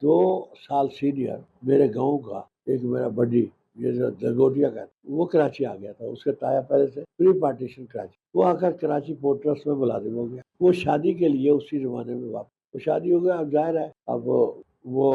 2 سال سینئر میرے گاؤں کا ایک میرا بڈی یہ جو لنگوٹیا کا وہ کراچی آ گیا تھا، اس کے تایا پہلے سے پری پارٹیشن کراچی، وہ آ کر کراچی پورٹ ٹرسٹ میں ملازم ہو گیا، وہ شادی کے لیے اسی زمانے میں واپس، وہ شادی ہو گیا، اب ظاہر ہے اب وہ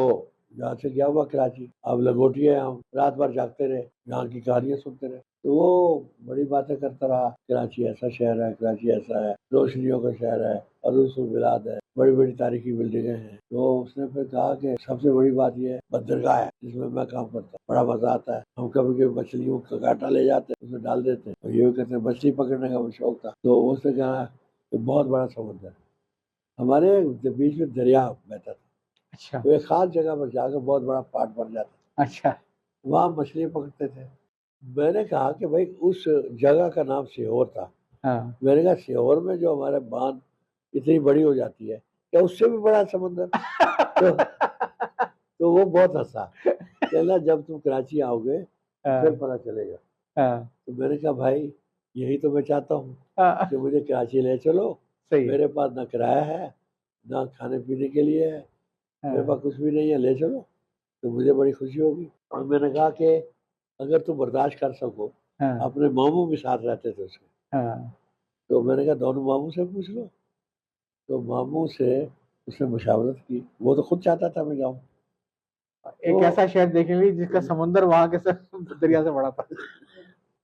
یہاں سے گیا ہوا کراچی، اب لنگوٹیا ہے، ہم رات بھر جاگتے رہے، یہاں کی کہانیاں سنتے رہے، تو وہ بڑی باتیں کرتا رہا، کراچی ایسا شہر ہے، کراچی ایسا ہے، روشنیوں کا شہر ہے، عروس البلاد ہے، بڑی بڑی تاریخی بلڈنگیں ہیں۔ تو اس نے پھر کہا کہ سب سے بڑی بات یہ ہے بندرگاہ ہے جس میں کام کرتا ہوں، بڑا مزہ آتا ہے، ہم کبھی کبھی مچھلیوں کا کانٹا لے جاتے ہیں، اس میں ڈال دیتے ہیں، اور یہ بھی کہتے ہیں مچھلی پکڑنے کا بھی شوق تھا، تو اس نے کہا کہ بہت بڑا سمندر ہے، ہمارے بیچ میں دریا بہتا تھا، اچھا تو ایک خاص جگہ پر جا کے بہت بڑا پاٹ بن جاتا، اچھا وہاں مچھلی پکڑتے تھے۔ میں نے کہا کہ بھائی اس جگہ کا نام سیہور تھا، ہاں میں نے کہا سیہور میں جو ہمارے باندھ اتنی بڑی ہو جاتی ہے کیا اس سے بھی بڑا سمندر؟ تو وہ بہت ہنسا، کہنا جب تم کراچی آؤ گے پھر پتہ چلے گا۔ تو میں نے کہا بھائی یہی تو میں چاہتا ہوں کہ مجھے کراچی لے چلو، صحیح میرے پاس نہ کرایہ ہے نہ کھانے پینے کے لیے ہے، میرے پاس کچھ بھی نہیں ہے، لے چلو تو مجھے بڑی خوشی ہوگی۔ اور میں نے کہا کہ اگر تم برداشت کر سکو، اپنے ماموں بھی ساتھ رہتے تھے اس کے، تو میں نے کہا دونوں ماموں سے پوچھ لو، تو ماموں سے اس نے مشاورت کی، وہ تو خود چاہتا تھا میں جاؤں، ایک ایسا شہر دیکھنے لی جس کا سمندر وہاں کے دریا سے بڑا تھا۔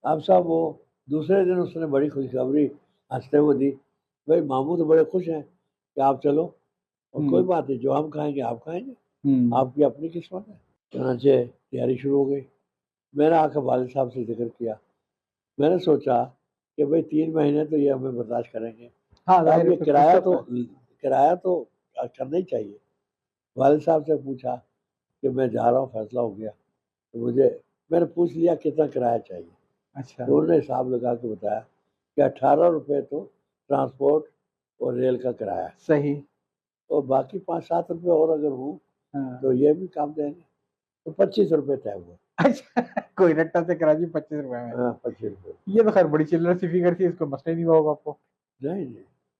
اب صاحب وہ دوسرے دن اس نے بڑی خوشخبری ہنستے ہوئے دی، بھائی ماموں تو بڑے خوش ہیں کہ آپ چلو، اور کوئی بات نہیں، جو ہم کھائیں گے آپ کھائیں گے، آپ کی اپنی قسمت ہے۔ چنانچہ تیاری شروع ہو گئی، میں نے آ کر والد صاحب سے ذکر کیا، میں نے سوچا کہ بھائی 3 مہینے تو یہ ہمیں برداشت کریں گے، اب یہ کرایہ تو کرنا ہی چاہیے۔ والد صاحب سے پوچھا کہ میں جا رہا ہوں، فیصلہ ہو گیا، تو میں نے پوچھ لیا کتنا کرایہ چاہیے، اچھا تو انہوں نے حساب لگا کے بتایا کہ 18 روپے تو ٹرانسپورٹ اور ریل کا کرایہ، صحیح، اور باقی 5-7 روپے اور اگر ہوں تو یہ بھی کام دیں گے، تو 25 روپے طے ہوا۔ اچھا کوئی رٹا سے کراچی 25 روپے میں؟ ہاں 25 روپے، یہ تو خیر بڑی چلر سی فگر تھی، اس کو مسئلہ نہیں ہوا ہوگا آپ کو؟ نہیں